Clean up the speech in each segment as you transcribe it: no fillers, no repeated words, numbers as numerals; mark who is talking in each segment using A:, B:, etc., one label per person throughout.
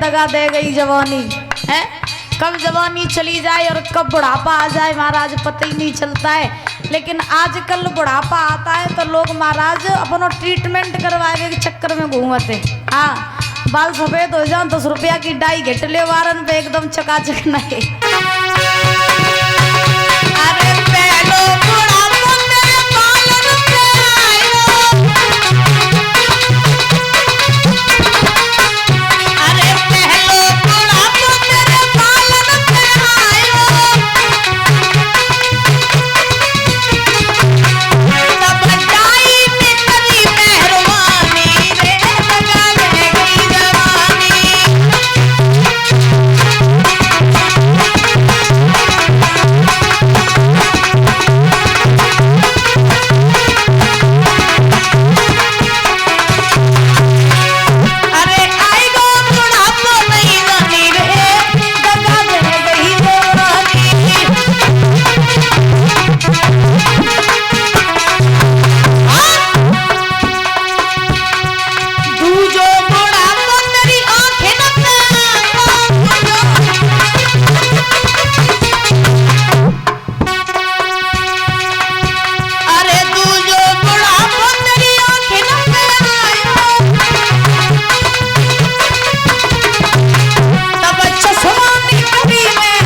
A: दगा दे गई जवानी है। कब जवानी चली जाए और कब बुढ़ापा आ जाए महाराज पता ही नहीं चलता है। लेकिन आजकल बुढ़ापा आता है तो लोग महाराज अपना ट्रीटमेंट करवाए के चक्कर में घूमते। हाँ, बाल सफेद हो जाए 10 रुपया की डाई घट ले वारन पे एकदम चकाचक नहीं। अरे पहलो बुढ़ापा मेरे पालन पे आयो। अरे पहलो बुढ़ापा मेरे पालन पे आयो। तब डाई में करी मेहरबानी रे लगा ले गई जवानी। अरे आई गो बुढ़ापा नहीं जानी रे लगा ले गई जवानी। दूजो बुढ़ापा तेरी आंखें न अरे दूजो बुढ़ापा तेरी आंखें न तब चश्मानी कभी में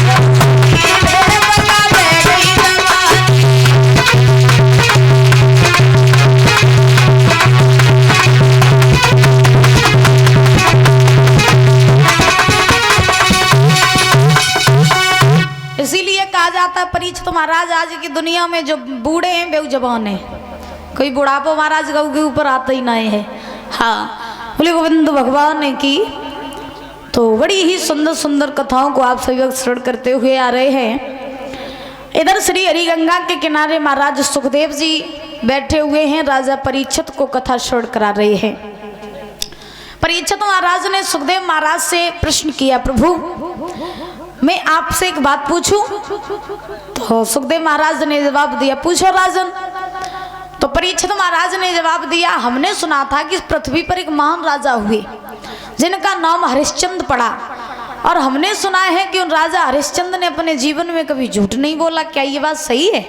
A: बता दे गई जवानी। इसीलिए कहा जाता है परीक्षित महाराज आज की दुनिया में जो बूढ़े हैं बेजबान है। कोई बुढ़ापा महाराज गऊ के ऊपर आता ही नहीं है। हाँ, बोले गोविंद भगवान की तो बड़ी ही सुंदर सुंदर कथाओं को आप सभी श्रवण करते हुए आ रहे हैं। इधर श्री हरिगंगा के किनारे महाराज सुखदेव जी बैठे हुए हैं, राजा परीक्षित को कथा श्रवण करा रहे हैं। परीक्षित महाराज ने सुखदेव महाराज से प्रश्न किया, प्रभु मैं आपसे एक बात पूछूं? तो सुखदेव महाराज ने जवाब दिया, पूछो राजन। तो परीक्षित महाराज ने जवाब दिया, हमने सुना था कि पृथ्वी पर एक महान राजा हुए जिनका नाम हरिश्चंद्र पड़ा, और हमने सुना है कि उन राजा हरिश्चंद्र ने अपने जीवन में कभी झूठ नहीं बोला, क्या ये बात सही है?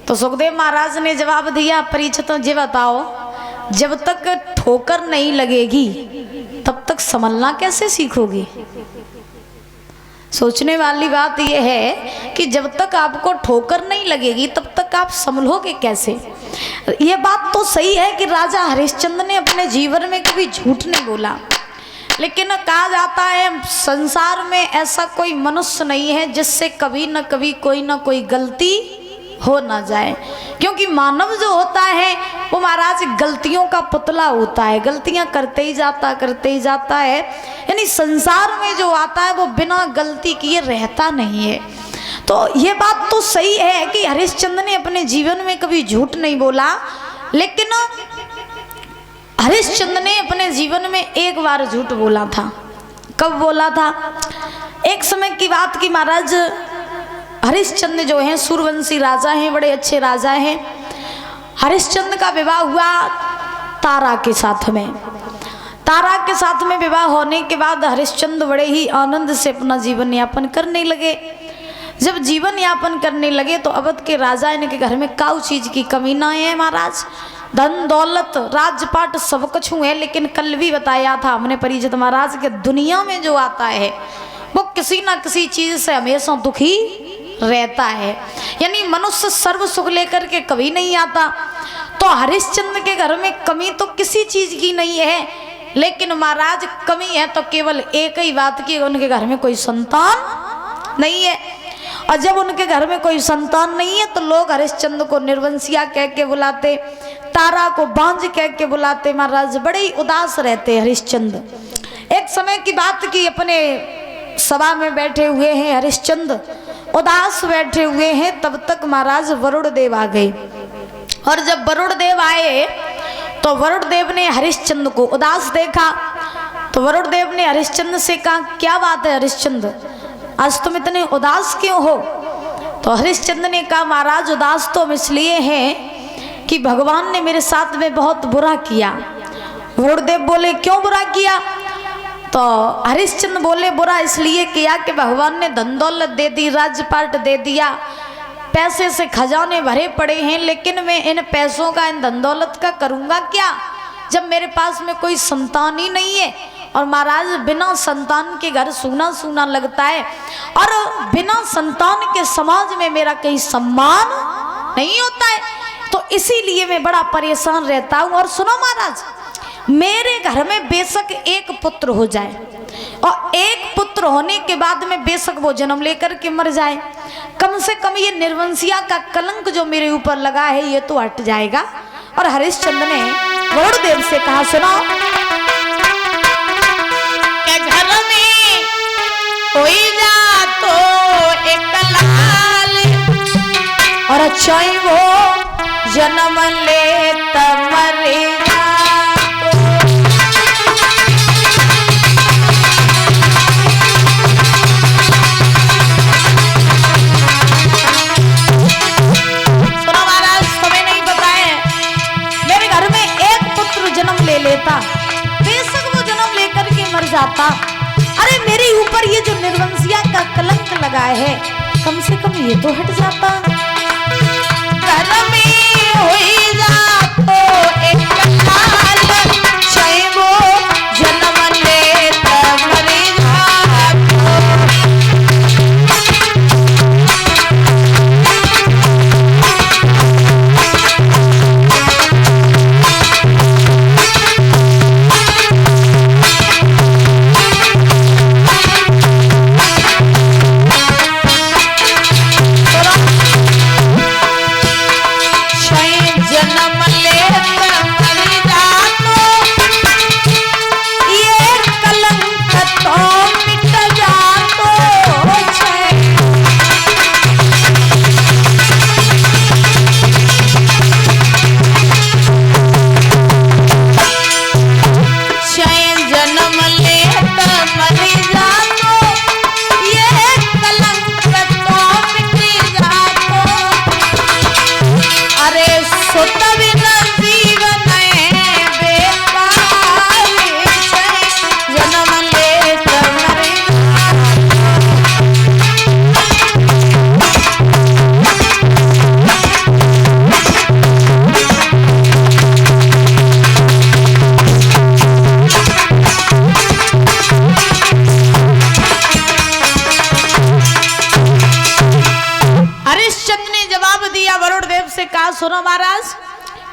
A: तो सुखदेव महाराज ने जवाब दिया, परीक्षित जी बताओ, जब तक ठोकर नहीं लगेगी तब तक संभलना कैसे सीखोगे? सोचने वाली बात यह है कि जब तक आपको ठोकर नहीं लगेगी तब तक आप संभलोगे कैसे? यह बात तो सही है कि राजा हरिश्चंद्र ने अपने जीवन में कभी झूठ नहीं बोला, लेकिन कहा जाता है संसार में ऐसा कोई मनुष्य नहीं है जिससे कभी न कभी कोई न कोई गलती हो ना जाए, क्योंकि मानव जो होता है वो महाराज गलतियों का पुतला होता है, गलतियां करते ही जाता है। यानी संसार में जो आता है वो बिना गलती किए रहता नहीं है। तो ये बात तो सही है कि हरिश्चंद्र ने अपने जीवन में कभी झूठ नहीं बोला, लेकिन हरिश्चंद्र ने अपने जीवन में एक बार झूठ बोला था। कब बोला था? एक समय की बात की महाराज हरिश्चंद्र जो हैं सूर्यवंशी राजा हैं, बड़े अच्छे राजा हैं। हरिश्चंद्र का विवाह हुआ तारा के साथ में। तारा के साथ में विवाह होने के बाद हरिश्चंद्र बड़े ही आनंद से अपना जीवन यापन करने लगे। जब जीवन यापन करने लगे तो अवध के राजा इनके घर में काउ चीज की कमी ना है महाराज। धन दौलत राजपाट सब कुछ है, लेकिन कल भी बताया था हमने परीक्षित महाराज के दुनिया में जो आता है वो किसी ना किसी चीज से हमेशा दुखी रहता है। यानी मनुष्य सर्व सुख लेकर के कभी नहीं आता। तो हरिश्चंद्र के घर में कमी तो किसी चीज की नहीं है, लेकिन महाराज कमी है तो केवल एक ही बात की, उनके घर में कोई संतान नहीं है। और जब उनके घर में कोई संतान नहीं है तो लोग हरिश्चंद्र को निर्वंशिया कह के बुलाते, तारा को बांझ कह के बुलाते। महाराज बड़े ही उदास रहते हरिश्चंद्र। एक समय की बात की, अपने सभा में बैठे हुए हैं हरिश्चंद्र, उदास बैठे हुए हैं। तब तक महाराज वरुण देव आ गए, और जब वरुण देव आए तो वरुण देव ने हरिश्चंद्र को उदास देखा। तो वरुण देव ने हरिश्चंद्र से कहा, क्या बात है हरिश्चंद्र, आज तुम इतने उदास क्यों हो? तो हरिश्चंद्र ने कहा, महाराज उदास तो हम इसलिए हैं कि भगवान ने मेरे साथ में बहुत बुरा किया। वरुण देव बोले, क्यों बुरा किया? तो हरिश्चंद्र बोले बुरा इसलिए किया कि भगवान ने धन दौलत दे दी, राज्यपाट दे दिया, पैसे से खजाने भरे पड़े हैं, लेकिन मैं इन पैसों का, इन धन दौलत का करूँगा क्या जब मेरे पास में कोई संतान ही नहीं है। और महाराज बिना संतान के घर सूना सूना लगता है, और बिना संतान के समाज में मेरा कहीं सम्मान नहीं होता है, तो इसीलिए मैं बड़ा परेशान रहता हूँ। और सुनो महाराज, मेरे घर में बेशक एक पुत्र हो जाए, और एक पुत्र होने के बाद में बेशक वो जन्म लेकर के मर जाए, कम से कम ये निर्वंशिया का कलंक जो मेरे ऊपर लगा है ये तो हट जाएगा। और हरिश्चंद्र ने वरुण देव से कहा, सुनो
B: घर में कोई जा तो एक लाल,
A: और अच्छा ही वो जन्म ले मरेगा।
B: सुनो महाराज, तुम्हें नहीं पता है,
A: मेरे घर में एक पुत्र जन्म ले लेता, बेशक वो जन्म लेकर के मर जाता, अरे मेरे ऊपर ये जो निर्वंशिया का कलंक लगा है कम से कम ये तो हट जाता।
B: घर में हुई जा तो एक लाल, चाहे वो जन्म ले मरे जा तो।
A: सुनो महाराज,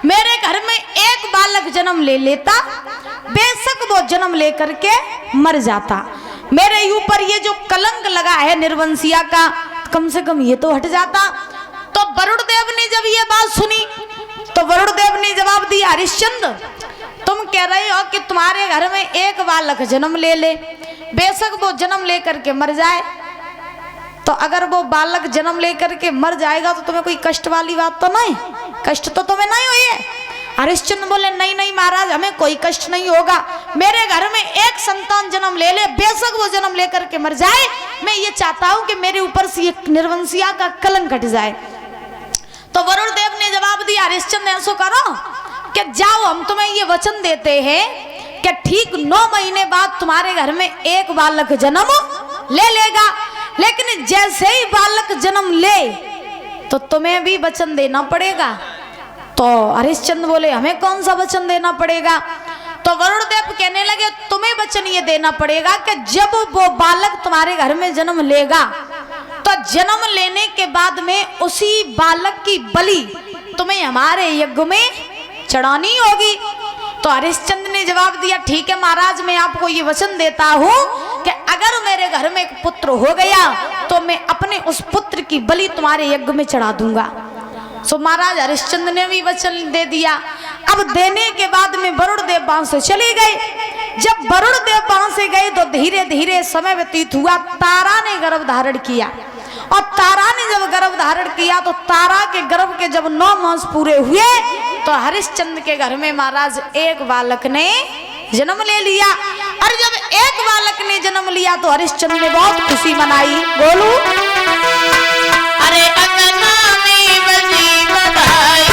A: मेरे घर में एक बालक जन्म ले लेता, बेशक वो जन्म लेकर के मर जाता, मेरे ऊपर ये जो कलंक लगा है निर्वंशिया का कम से कम ये तो हट जाता। तो वरुण देव ने जब ये बात सुनी तो वरुण देव ने जवाब दिया, हरिश्चंद्र तुम कह रहे हो कि तुम्हारे घर में एक बालक जन्म ले ले, बेशक वो जन्म लेकर के मर जाए, तो अगर वो बालक जन्म लेकर के मर जाएगा तो तुम्हें कोई कष्ट वाली बात तो नहीं, कष्ट तो तुम्हें नहीं हुई है। हरिश्चंद्र बोले नहीं नहीं महाराज, हमें कोई कष्ट नहीं होगा, मेरे घर में एक संतान जन्म ले ले, बेशक वो जन्म लेकर के मर जाए, मैं ये चाहता हूं कि मेरे ऊपर से ये निर्वंशिया का कलंक हट जाए। तो वरुण देव ने जवाब दिया, हरिश्चंद्र ऐसा करो कि जाओ हम तुम्हें ये वचन देते हैं कि ठीक 9 महीने बाद तुम्हारे घर में एक बालक जन्म ले लेगा, लेकिन जैसे ही बालक जन्म ले तो तुम्हें भी वचन देना पड़ेगा। तो हरिश्चंद्र बोले हमें कौन सा वचन देना पड़ेगा? तो वरुण देव कहने लगे तुम्हें वचन ये देना पड़ेगा कि जब वो बालक तुम्हारे घर में जन्म लेगा तो जन्म लेने के बाद में उसी बालक की बलि तुम्हें हमारे यज्ञ में चढ़ानी होगी। तो हरिश्चंद्र ने जवाब दिया, ठीक है महाराज, मैं आपको ये वचन देता हूँ कि अगर मेरे घर में एक पुत्र हो गया तो मैं अपने उस पुत्र की बलि तुम्हारे यज्ञ में चढ़ा दूंगा। सो महाराज हरिश्चंद्र ने भी वचन दे दिया। अब देने के बाद में वरुण देव वहां से चले गए। जब वरुण देव वहां से गए तो धीरे धीरे समय व्यतीत हुआ, तारा ने गर्भ धारण किया, और तारा ने जब गर्भ धारण किया तो तारा के गर्भ के जब 9 मास पूरे हुए तो हरिश्चंद्र के घर में महाराज एक बालक ने जन्म ले लिया। और जब एक बालक ने जन्म लिया तो हरिश्चंद्र ने बहुत खुशी मनाई। बोलू
B: अरे अंगना में बजी बधाई,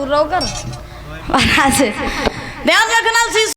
A: दूर रहो कर महाराज ध्यान रखना।